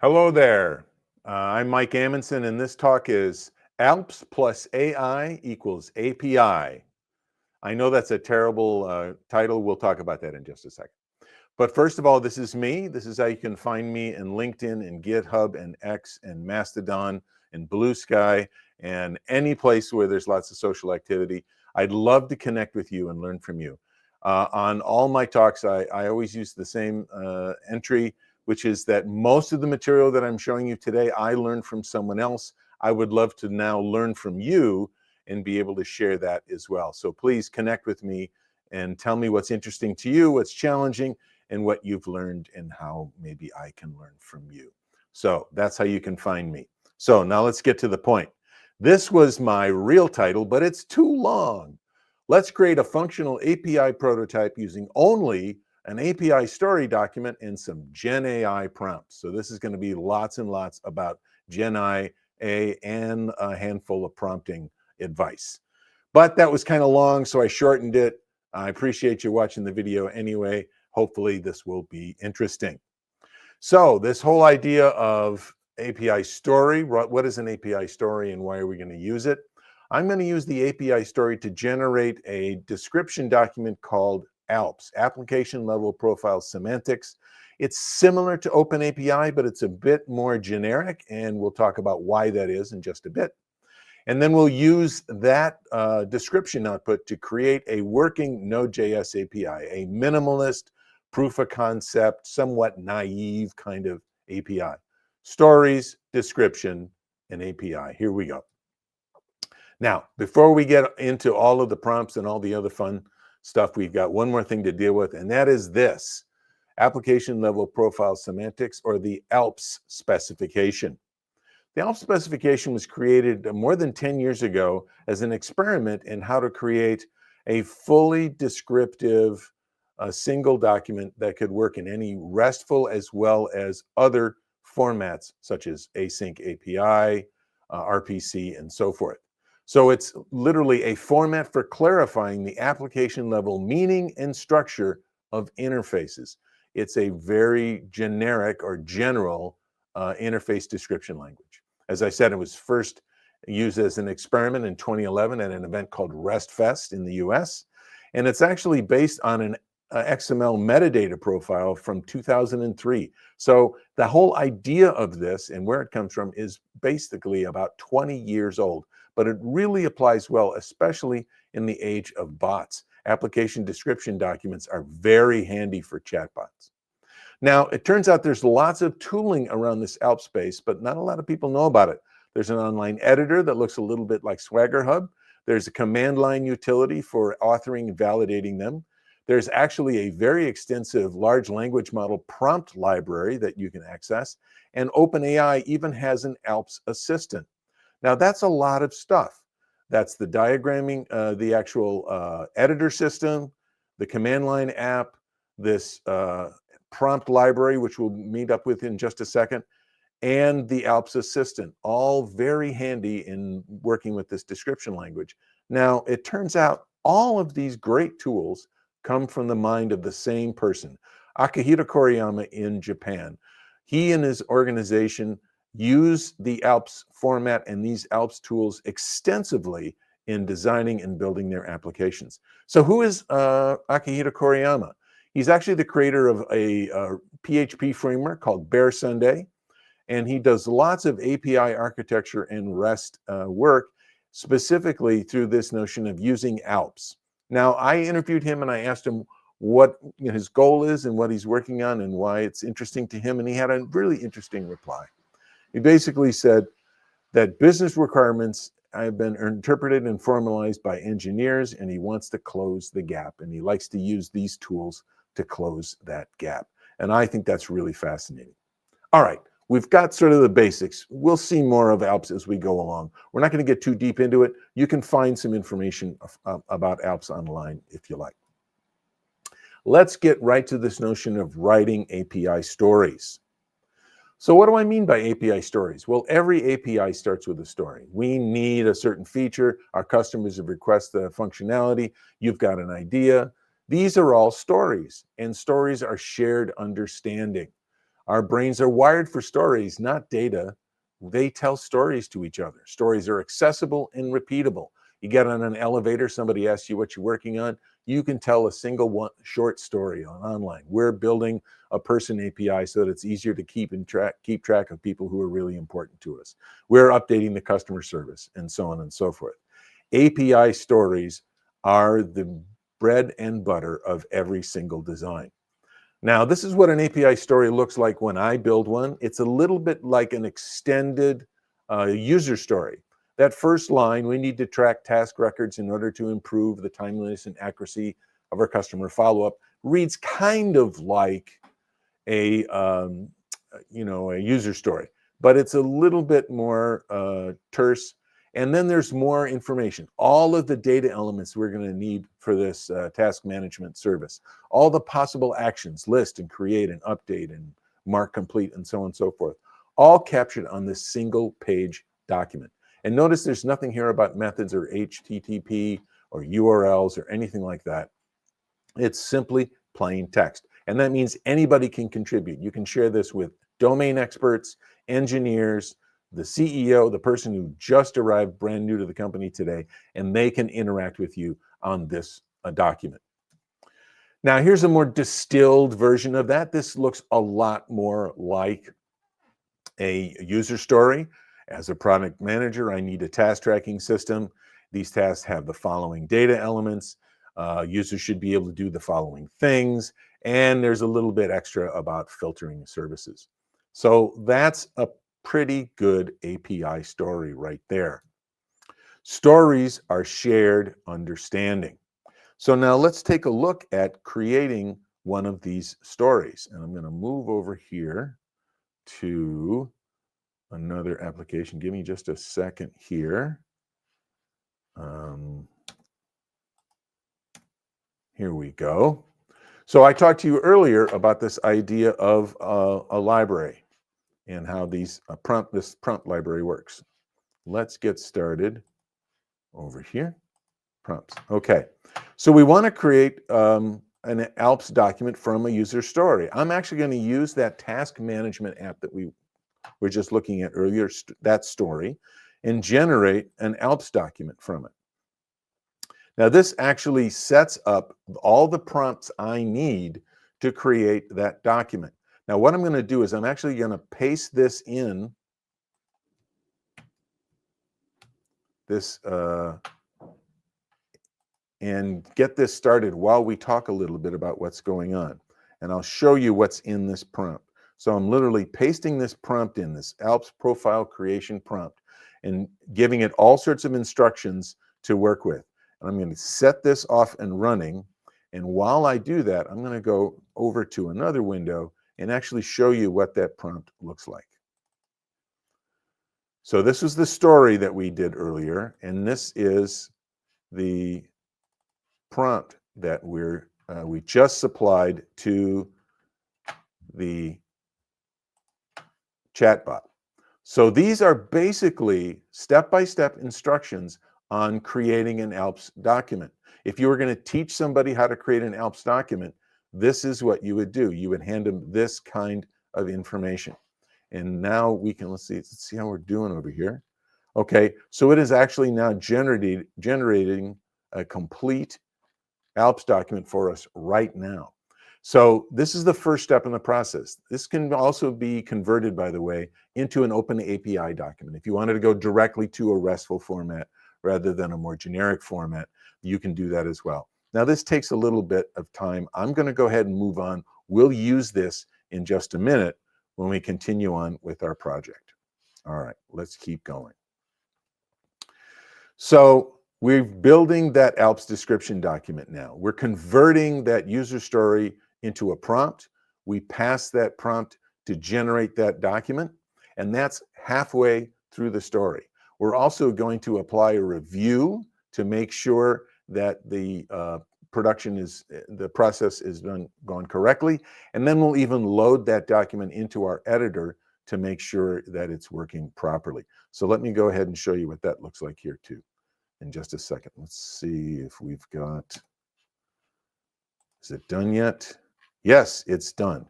Hello there. I'm Mike Amundsen, and this talk is ALPS plus AI equals API. I know that's a terrible title. We'll talk about that in just a second. But first of all, this is me. This is how you can find me in LinkedIn and GitHub and X and Mastodon and Blue Sky and any place where there's lots of social activity. I'd love to connect with you and learn from you. On all my talks, I always use the same entry, which is that most of the material that I'm showing you today, I learned from someone else. I would love to now learn from you and be able to share that as well. So please connect with me and tell me what's interesting to you, what's challenging, and what you've learned and how maybe I can learn from you. So that's how you can find me. So now let's get to the point. This was my real title, but it's too long. Let's create a functional API prototype using only an API story document and some GenAI prompts. So this is going to be lots and lots about GenAI and a handful of prompting advice. But that was kind of long, so I shortened it. I appreciate you watching the video anyway. Hopefully this will be interesting. So this whole idea of API story, what is an API story and why are we going to use it? I'm going to use the API story to generate a description document called ALPS, Application Level Profile Semantics. It's similar to OpenAPI, but it's a bit more generic, and we'll talk about why that is in just a bit. And then we'll use that description output to create a working Node.js API, a minimalist, proof of concept, somewhat naive kind of API. Stories, description, and API. Here we go. Now, before we get into all of the prompts and all the other fun stuff, we've got one more thing to deal with, and that is this: Application Level Profile Semantics, or the ALPS specification. The ALPS specification was created more than 10 years ago as an experiment in how to create a fully descriptive single document that could work in any RESTful as well as other formats such as async API, RPC, and so forth. So it's literally a format for clarifying the application level meaning and structure of interfaces. It's a very generic or general interface description language. As I said, it was first used as an experiment in 2011 at an event called RESTfest in the US. And it's actually based on an XML metadata profile from 2003. So the whole idea of this and where it comes from is basically about 20 years old, but it really applies well, especially in the age of bots. Application description documents are very handy for chatbots. Now, it turns out there's lots of tooling around this ALPS space, but not a lot of people know about it. There's an online editor that looks a little bit like Swagger Hub. There's a command line utility for authoring and validating them. There's actually a very extensive large language model prompt library that you can access. And OpenAI even has an ALPS assistant. Now, that's a lot of stuff. That's the diagramming, the actual editor system, the command line app, this prompt library, which we'll meet up with in just a second, and the ALPS assistant, all very handy in working with this description language. Now, it turns out all of these great tools come from the mind of the same person, Akihito Koriyama in Japan. He and his organization use the ALPS format and these ALPS tools extensively in designing and building their applications. So who is Akihito Koriyama? He's actually the creator of a PHP framework called Bear Sunday, and he does lots of API architecture and REST work, specifically through this notion of using ALPS. Now, I interviewed him and I asked him what his goal is and what he's working on and why it's interesting to him, and he had a really interesting reply. He basically said that business requirements have been interpreted and formalized by engineers, and he wants to close the gap, and he likes to use these tools to close that gap. And I think that's really fascinating. All right, we've got sort of the basics. We'll see more of ALPS as we go along. We're not going to get too deep into it. You can find some information about ALPS online if you like. Let's get right to this notion of writing API stories. So what do I mean by API stories? Well, every API starts with a story. We need a certain feature. Our customers have requested a functionality. You've got an idea. These are all stories, and stories are shared understanding. Our brains are wired for stories, not data. They tell stories to each other. Stories are accessible and repeatable. You get on an elevator, somebody asks you what you're working on, you can tell a single short story online. We're building a person API so that it's easier to keep track of people who are really important to us. We're updating the customer service and so on and so forth. API stories are the bread and butter of every single design. Now, this is what an API story looks like when I build one. It's a little bit like an extended user story. That first line, we need to track task records in order to improve the timeliness and accuracy of our customer follow-up, reads kind of like a user story, but it's a little bit more terse. And then there's more information, all of the data elements we're going to need for this task management service, all the possible actions, list and create and update and mark complete and so on and so forth, all captured on this single page document. And notice there's nothing here about methods or HTTP or URLs or anything like that. It's simply plain text. And that means anybody can contribute. You can share this with domain experts, engineers, the CEO, the person who just arrived brand new to the company today, and they can interact with you on this document. Now, here's a more distilled version of that. This looks a lot more like a user story. As a product manager, I need a task tracking system. These tasks have the following data elements. Users should be able to do the following things. And there's a little bit extra about filtering services. So that's a pretty good API story right there. Stories are shared understanding. So now let's take a look at creating one of these stories. And I'm going to move over here to another application. Give me just a second here. Here we go. So I talked to you earlier about this idea of a library and how this prompt library works. Let's get started over here. Prompts. Okay. So we want to create an ALPS document from a user story. I'm actually going to use that task management app that we were just looking at earlier, that story, and generate an ALPS document from it. Now, this actually sets up all the prompts I need to create that document. Now, what I'm going to do is I'm actually going to paste this in this and get this started while we talk a little bit about what's going on. And I'll show you what's in this prompt. So I'm literally pasting this prompt in, this ALPS profile creation prompt, and giving it all sorts of instructions to work with. And I'm going to set this off and running. And while I do that, I'm going to go over to another window and actually show you what that prompt looks like. So this was the story that we did earlier, and this is the prompt that we just supplied to the chatbot. So these are basically step-by-step instructions on creating an ALPS document. If you were going to teach somebody how to create an ALPS document, this is what you would do. You would hand them this kind of information. And now we can, let's see how we're doing over here. Okay, so it is actually now generating a complete ALPS document for us right now. So this is the first step in the process. This can also be converted, by the way, into an open API document. If you wanted to go directly to a RESTful format rather than a more generic format, you can do that as well. Now, this takes a little bit of time. I'm going to go ahead and move on. We'll use this in just a minute when we continue on with our project. All right, let's keep going. So we're building that ALPS description document now. We're converting that user story into a prompt. We pass that prompt to generate that document, and that's halfway through the story. We're also going to apply a review to make sure that the process is gone correctly, and then we'll even load that document into our editor to make sure that it's working properly. So let me go ahead and show you what that looks like here too in just a second. Let's see if we've got, is it done yet? Yes, it's done.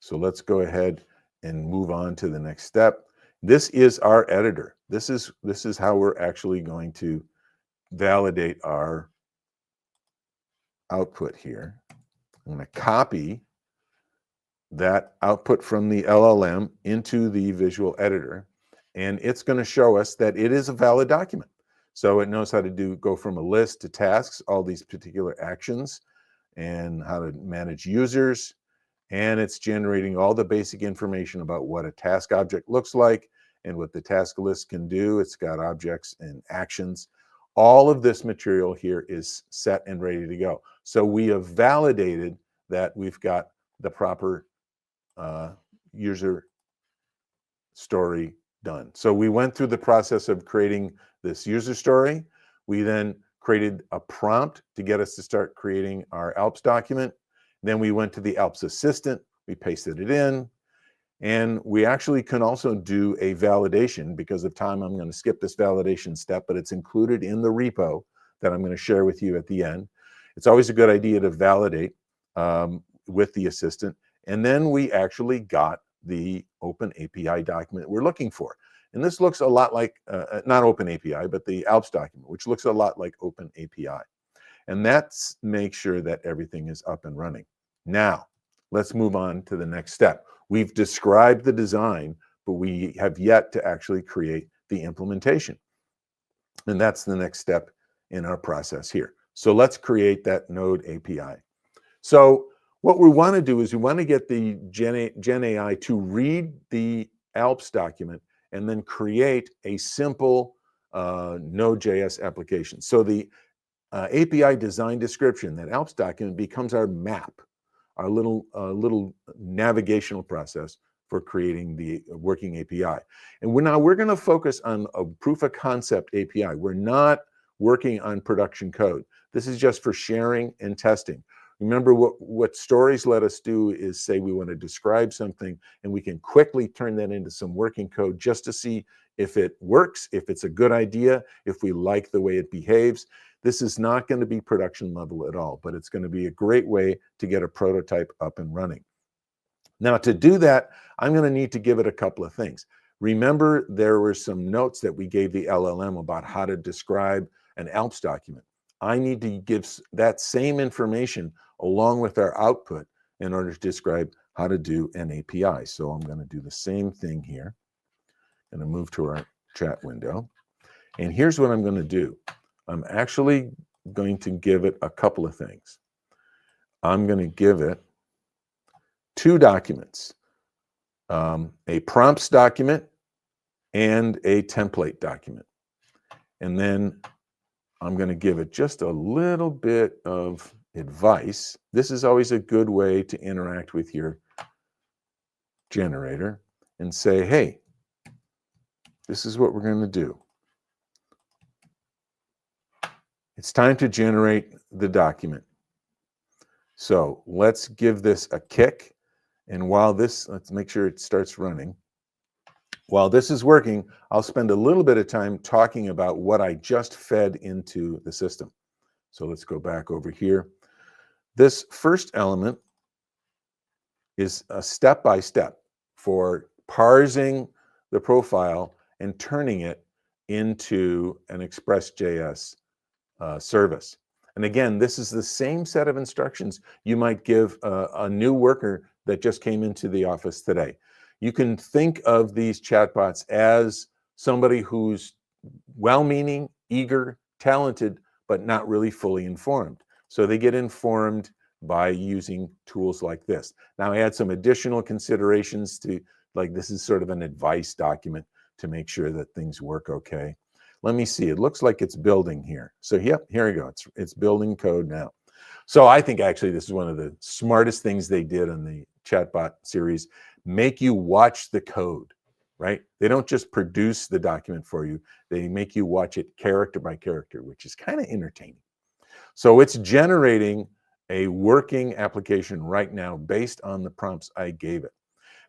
So let's go ahead and move on to the next step. This is our editor. This is how we're actually going to validate our output here. I'm going to copy that output from the LLM into the visual editor, and it's going to show us that it is a valid document. So it knows how to go from a list to tasks, all these particular actions, and how to manage users. And it's generating all the basic information about what a task object looks like and what the task list can do. It's got objects and actions. All of this material here is set and ready to go. So we have validated that we've got the proper user story done. So we went through the process of creating this user story. We then created a prompt to get us to start creating our ALPS document. Then we went to the ALPS assistant, we pasted it in, and we actually can also do a validation. Because of time, I'm going to skip this validation step, but it's included in the repo that I'm going to share with you at the end. It's always a good idea to validate with the assistant. And then we actually got the Open API document we're looking for. And this looks a lot like, not Open API, but the ALPS document, which looks a lot like Open API. And that's make sure that everything is up and running. Now, let's move on to the next step. We've described the design, but we have yet to actually create the implementation. And that's the next step in our process here. So let's create that Node API. So what we want to do is we want to get the GenAI to read the ALPS document and then create a simple Node.js application. So the API design description, that ALPS document, becomes our map, our little navigational process for creating the working API. And we're going to focus on a proof of concept API. We're not working on production code. This is just for sharing and testing. Remember, what stories let us do is say we want to describe something, and we can quickly turn that into some working code just to see if it works, if it's a good idea, if we like the way it behaves. This is not going to be production level at all, but it's going to be a great way to get a prototype up and running. Now, to do that, I'm going to need to give it a couple of things. Remember, there were some notes that we gave the LLM about how to describe an ALPS document. I need to give that same information along with our output in order to describe how to do an API. So I'm going to do the same thing here. I'm going to move to our chat window. And here's what I'm going to do. I'm actually going to give it a couple of things. I'm going to give it two documents, a prompts document and a template document. And then I'm going to give it just a little bit of advice. This is always a good way to interact with your generator and say, hey, this is what we're going to do. It's time to generate the document. So let's give this a kick. And while this, let's make sure it starts running. While this is working, I'll spend a little bit of time talking about what I just fed into the system. So let's go back over here. This first element is a step-by-step for parsing the profile and turning it into an Express.js service. And again, this is the same set of instructions you might give a new worker that just came into the office today. You can think of these chatbots as somebody who's well-meaning, eager, talented, but not really fully informed. So they get informed by using tools like this. Now I add some additional considerations to, like, this is sort of an advice document to make sure that things work okay. Let me see, it looks like it's building here. So yep, here we go, it's building code now. So I think actually this is one of the smartest things they did in the chatbot series, make you watch the code, right? They don't just produce the document for you, they make you watch it character by character, which is kind of entertaining. So it's generating a working application right now based on the prompts I gave it.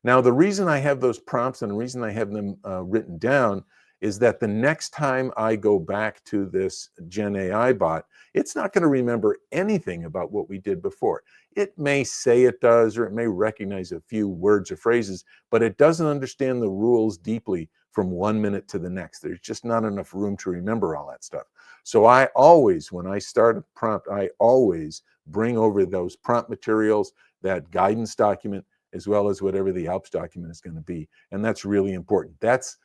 Now, the reason I have those prompts and the reason I have them written down is that the next time I go back to this GenAI bot, it's not going to remember anything about what we did before. It may say it does, or it may recognize a few words or phrases, but it doesn't understand the rules deeply from 1 minute to the next. There's just not enough room to remember all that stuff. So I always, when I start a prompt, I always bring over those prompt materials, that guidance document, as well as whatever the ALPS document is going to be. And that's really important. That's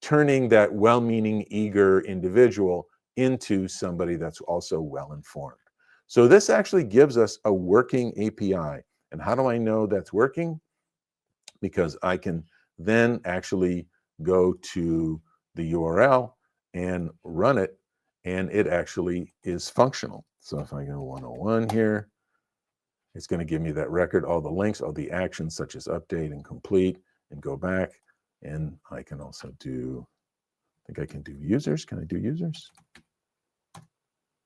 turning that well-meaning, eager individual into somebody that's also well-informed. So this actually gives us a working API. And how do I know that's working? Because I can then actually go to the URL and run it, and it actually is functional. So if I go 101 here, it's going to give me that record, all the links, all the actions such as update and complete, and go back. And I can also do, I think I can do users. Can I do users?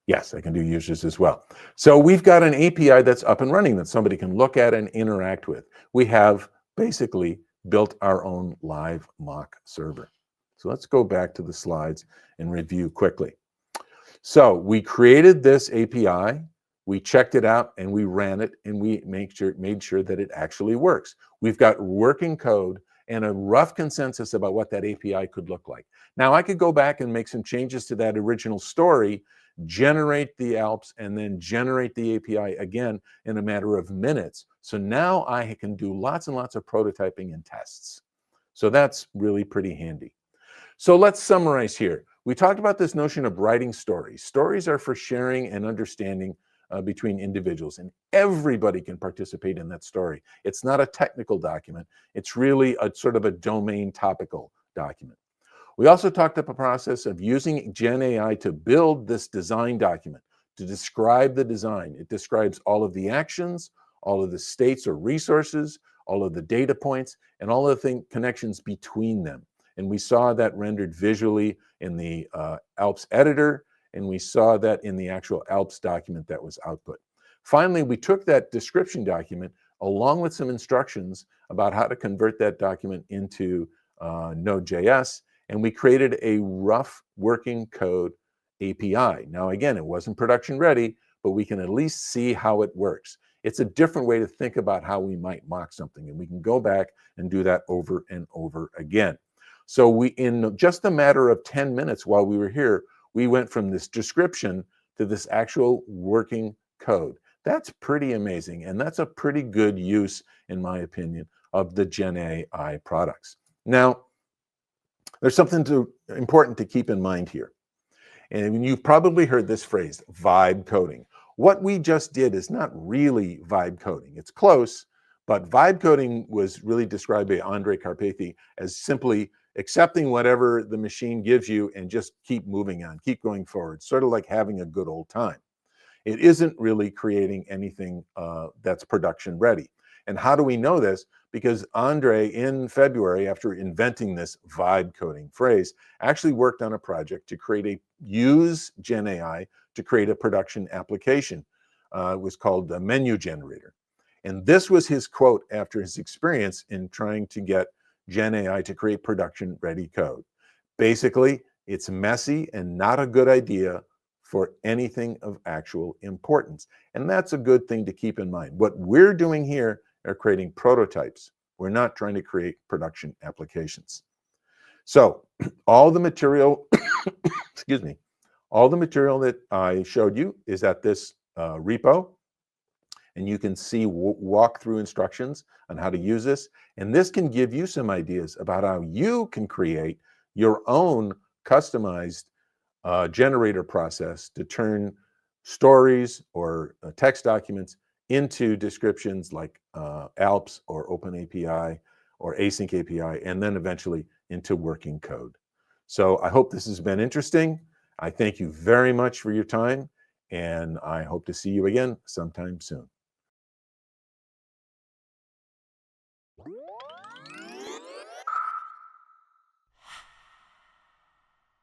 Yes, I can do users as well. So we've got an API that's up and running that somebody can look at and interact with. We have basically built our own live mock server. So let's go back to the slides and review quickly. So we created this API, we checked it out, and we ran it, and we made sure that it actually works. We've got working code and a rough consensus about what that API could look like. Now I could go back and make some changes to that original story, generate the ALPS, and then generate the API again in a matter of minutes. So now I can do lots and lots of prototyping and tests. So that's really pretty handy. So let's summarize here. We talked about this notion of writing stories. Stories are for sharing and understanding between individuals, and everybody can participate in that story. It's not a technical document. It's really a sort of a domain topical document. We also talked about the process of using GenAI to build this design document, to describe the design. It describes all of the actions, all of the states or resources, all of the data points, and all of the connections between them. And we saw that rendered visually in the ALPS editor, and we saw that in the actual ALPS document that was output. Finally, we took that description document along with some instructions about how to convert that document into Node.js, and we created a rough working code API. Now, again, it wasn't production ready, but we can at least see how it works. It's a different way to think about how we might mock something, and we can go back and do that over and over again. So we, in just a matter of 10 minutes while we were here, we went from this description to this actual working code. That's pretty amazing, and that's a pretty good use, in my opinion, of the GenAI products. Now, there's something important to keep in mind here. And you've probably heard this phrase, vibe coding. What we just did is not really vibe coding. It's close, but vibe coding was really described by Andrej Karpathy as simply accepting whatever the machine gives you and just keep moving on, keep going forward, sort of like having a good old time. It isn't really creating anything that's production ready. And how do we know this? Because Andrej, in February, after inventing this vibe coding phrase, actually worked on a project to use GenAI to create a production application. It was called the menu generator. And this was his quote after his experience in trying to get GenAI to create production-ready code. Basically, it's messy and not a good idea for anything of actual importance. And that's a good thing to keep in mind. What we're doing here are creating prototypes. We're not trying to create production applications. So all the material, excuse me, all the material that I showed you is at this repo. And you can see walkthrough instructions on how to use this. And this can give you some ideas about how you can create your own customized generator process to turn stories or text documents into descriptions like ALPS or OpenAPI or Async API, and then eventually into working code. So I hope this has been interesting. I thank you very much for your time, and I hope to see you again sometime soon.